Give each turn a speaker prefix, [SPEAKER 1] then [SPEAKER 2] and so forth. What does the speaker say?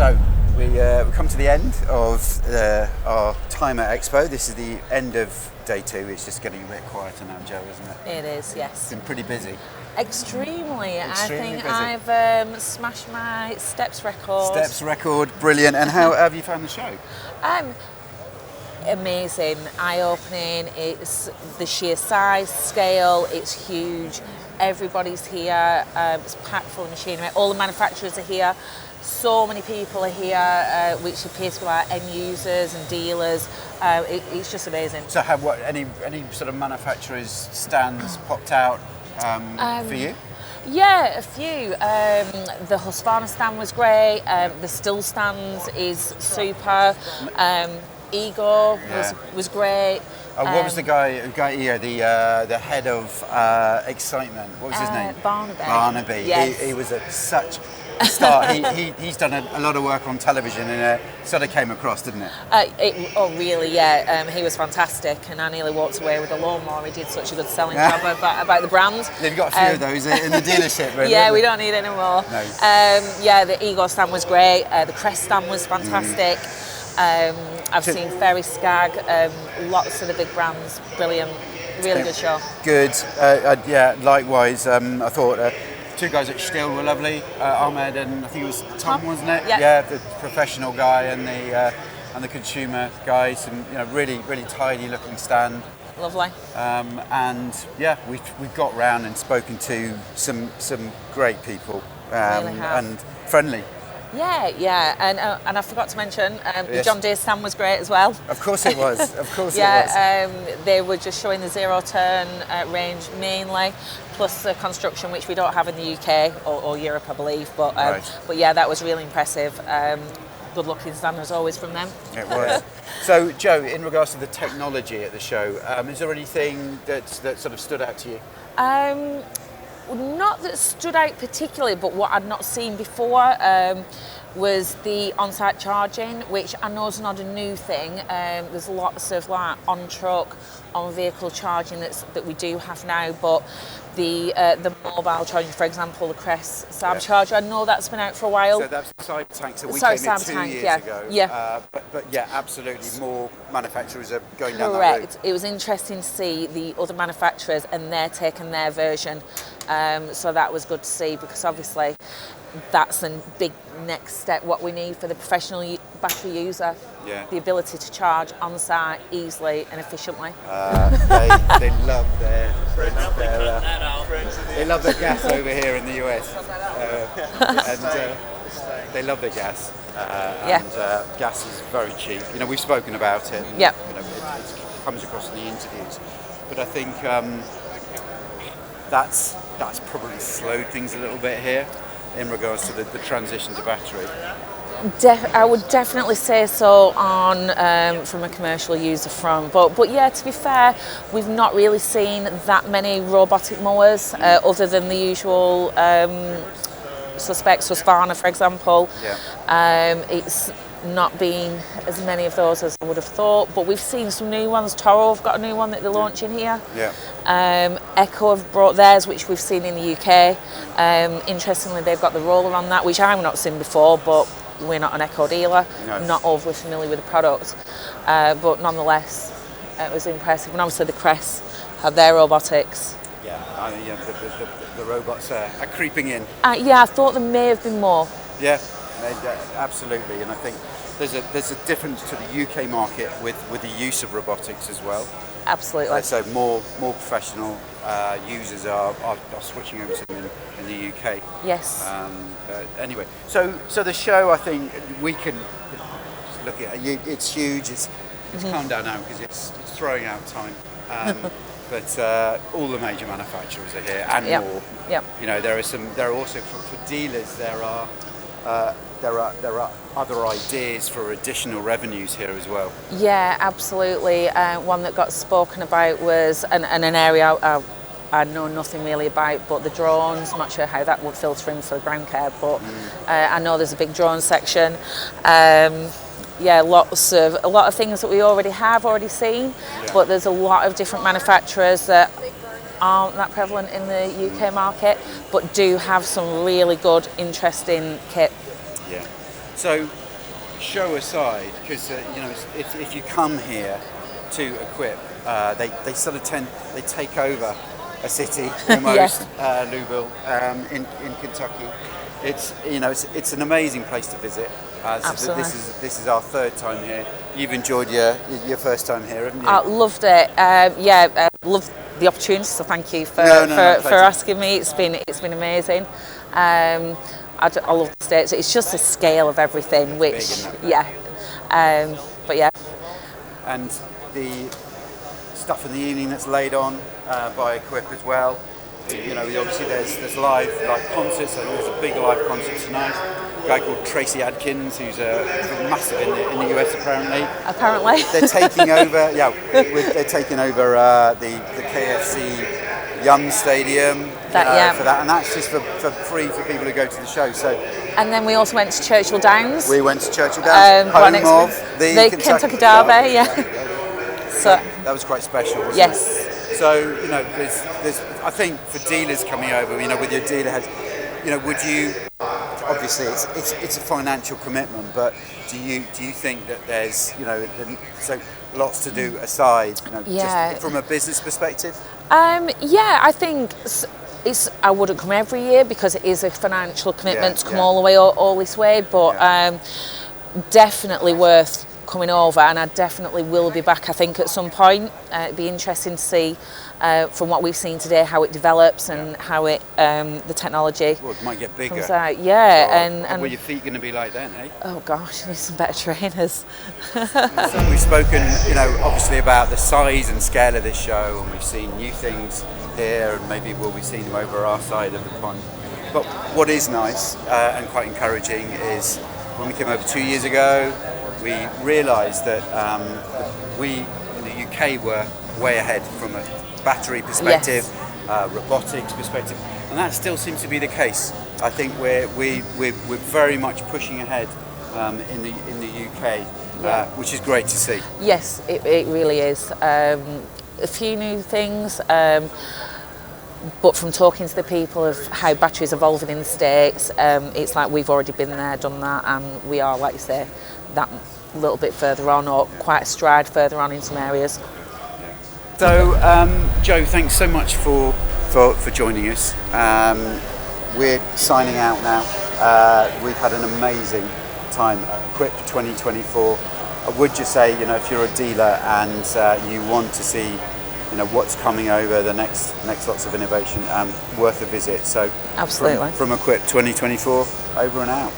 [SPEAKER 1] So we come to the end of our time at Expo. This is the end of day 2. It's just getting a bit quieter now, Jo, isn't it?
[SPEAKER 2] It is, yes.
[SPEAKER 1] It's been pretty busy.
[SPEAKER 2] Extremely. I think
[SPEAKER 1] Busy.
[SPEAKER 2] I've smashed my steps record.
[SPEAKER 1] Steps record, brilliant. And how have you found the show?
[SPEAKER 2] Amazing, eye-opening. It's the sheer size, scale, it's huge. Everybody's here, it's packed full of machinery. All the manufacturers are here. So many people are here, which appears to be our end users and dealers. It's just amazing.
[SPEAKER 1] So have any sort of manufacturers stands popped out for you?
[SPEAKER 2] Yeah, a few. The Husqvarna stand was great. The Still stands is super. Ego was great.
[SPEAKER 1] What was the guy here? The head of excitement. What was his name?
[SPEAKER 2] Barnaby.
[SPEAKER 1] Yes. He was such a star. He's done a lot of work on television, and it sort of came across, didn't it?
[SPEAKER 2] Really, yeah. He was fantastic, and I nearly walked away with a lawnmower. He did such a good selling job about the brand.
[SPEAKER 1] They've got a few of those in the dealership, really.
[SPEAKER 2] Yeah, we don't need any more.
[SPEAKER 1] No.
[SPEAKER 2] The Ego stand was great. The Crest stand was fantastic. I've seen Ferry Skag, lots of the big brands, brilliant, really good show.
[SPEAKER 1] Good, likewise. I thought two guys at Still were lovely, Ahmed and I think it was Tom, wasn't it?
[SPEAKER 2] Yeah,
[SPEAKER 1] the professional guy and the consumer guy. Some really tidy looking stand.
[SPEAKER 2] Lovely.
[SPEAKER 1] We've got round and spoken to some great people
[SPEAKER 2] Really have.
[SPEAKER 1] and friendly.
[SPEAKER 2] Yeah, and I forgot to mention the John Deere stand was great as well.
[SPEAKER 1] Of course it was. It was.
[SPEAKER 2] They were just showing the zero turn range mainly, plus the construction, which we don't have in the UK or Europe, I believe. But that was really impressive. Good looking stand as always from them.
[SPEAKER 1] It was. So, Jo, in regards to the technology at the show, is there anything that sort of stood out to you?
[SPEAKER 2] Not that stood out particularly, but what I'd not seen before was the on-site charging, which I know is not a new thing. There's lots of on-truck, on-vehicle charging that we do have now, but the mobile charging, for example, the Crest Cyber charger, I know that's been out for a while.
[SPEAKER 1] So that's the Cyber Tank, so we came in 2 years ago.
[SPEAKER 2] Yeah.
[SPEAKER 1] But absolutely, more manufacturers are going down
[SPEAKER 2] Correct.
[SPEAKER 1] that route.
[SPEAKER 2] It was interesting to see the other manufacturers and they're taking their version. So that was good to see, because obviously that's a big next step, what we need for the professional battery user.
[SPEAKER 1] Yeah.
[SPEAKER 2] The ability to charge on site easily and efficiently.
[SPEAKER 1] They love their gas over here in the US, and they love their gas. And gas is very cheap. We've spoken about it. And, it comes across in the interviews, but I think that's probably slowed things a little bit here in regards to the transition to battery.
[SPEAKER 2] I would definitely say so on from a commercial user front, but yeah, to be fair, we've not really seen that many robotic mowers other than the usual suspects, Husqvarna, for example. It's not been as many of those as I would have thought, but we've seen some new ones. Toro have got a new one that they're launching here. Echo have brought theirs, which we've seen in the UK. Interestingly, they've got the roller on that, which I've not seen before, but we're not an Echo dealer, not overly familiar with the product, but nonetheless, it was impressive. And obviously the Crest have their robotics.
[SPEAKER 1] The robots are creeping in.
[SPEAKER 2] I thought there may have been more.
[SPEAKER 1] Yeah, absolutely, and I think there's a difference to the UK market with the use of robotics as well.
[SPEAKER 2] Absolutely.
[SPEAKER 1] So more professional users are switching over to them in the UK.
[SPEAKER 2] Yes.
[SPEAKER 1] Anyway, so the show, I think we can just look at it. It's huge. It's calmed down now because it's throwing out time. But all the major manufacturers are here and more. There are also for dealers. There are other ideas for additional revenues here as well.
[SPEAKER 2] Yeah, absolutely. One that got spoken about was an area I know nothing really about, but the drones. I'm not sure how that would filter in for ground care, but I know there's a big drone section. A lot of things that we already seen, but there's a lot of different manufacturers that aren't that prevalent in the UK market, but do have some really good, interesting kit.
[SPEAKER 1] So, show aside, because you know, if you come here to Equip, they sort of they take over a city almost, Louisville, in Kentucky. It's, you know, it's an amazing place to visit.
[SPEAKER 2] Absolutely.
[SPEAKER 1] This is our third time here. You've enjoyed your first time here, haven't you?
[SPEAKER 2] I loved it. Loved the opportunity. So thank you for asking me. It's been amazing. I love the States. It's just the scale of everything, which but yeah.
[SPEAKER 1] And the stuff in the evening that's laid on by Equip as well. You know, obviously there's live concerts. I think there's a big live concert tonight. A guy called Tracy Adkins, who's massive in the US apparently.
[SPEAKER 2] Apparently.
[SPEAKER 1] They're taking over. They're taking over the KFC Young Stadium for that, and that's just for free for people who go to the show. So.
[SPEAKER 2] And then we also went to Churchill Downs.
[SPEAKER 1] We went to Churchill Downs, home of the
[SPEAKER 2] Kentucky Derby. So
[SPEAKER 1] that was quite special, wasn't
[SPEAKER 2] it?
[SPEAKER 1] So, you know, there's I think for dealers coming over, you know, with your dealer heads, you know, would you, obviously it's a financial commitment, but do you think that there's, you know, so lots to do aside, you know, just from a business perspective?
[SPEAKER 2] I think I wouldn't come every year because it is a financial commitment to come all the way all this way, but definitely worth coming over, and I definitely will be back, I think, at some point. It'd be interesting to see from what we've seen today how it develops and how it the technology
[SPEAKER 1] it might get bigger.
[SPEAKER 2] Comes out. And
[SPEAKER 1] what are your feet going to be like then, eh?
[SPEAKER 2] Oh gosh, need some better trainers.
[SPEAKER 1] So we've spoken, you know, obviously about the size and scale of this show, and we've seen new things here, and maybe we'll be seeing them over our side of the pond. But what is nice and quite encouraging is when we came over 2 years ago, we realised that we in the UK were way ahead from a battery perspective, robotics perspective, and that still seems to be the case. I think we're very much pushing ahead in the UK, which is great to see.
[SPEAKER 2] Yes, it really is. A few new things. But from talking to the people of how batteries are evolving in the States, it's like we've already been there, done that, and we are, like you say, that little bit further on, or quite a stride further on in some areas.
[SPEAKER 1] So, Jo, thanks so much for joining us. We're signing out now. We've had an amazing time at Equip 2024. I would just say, you know, if you're a dealer and you want to see, you know, what's coming over the next lots of innovation, worth a visit. So
[SPEAKER 2] absolutely,
[SPEAKER 1] from Equip 2024, over and out.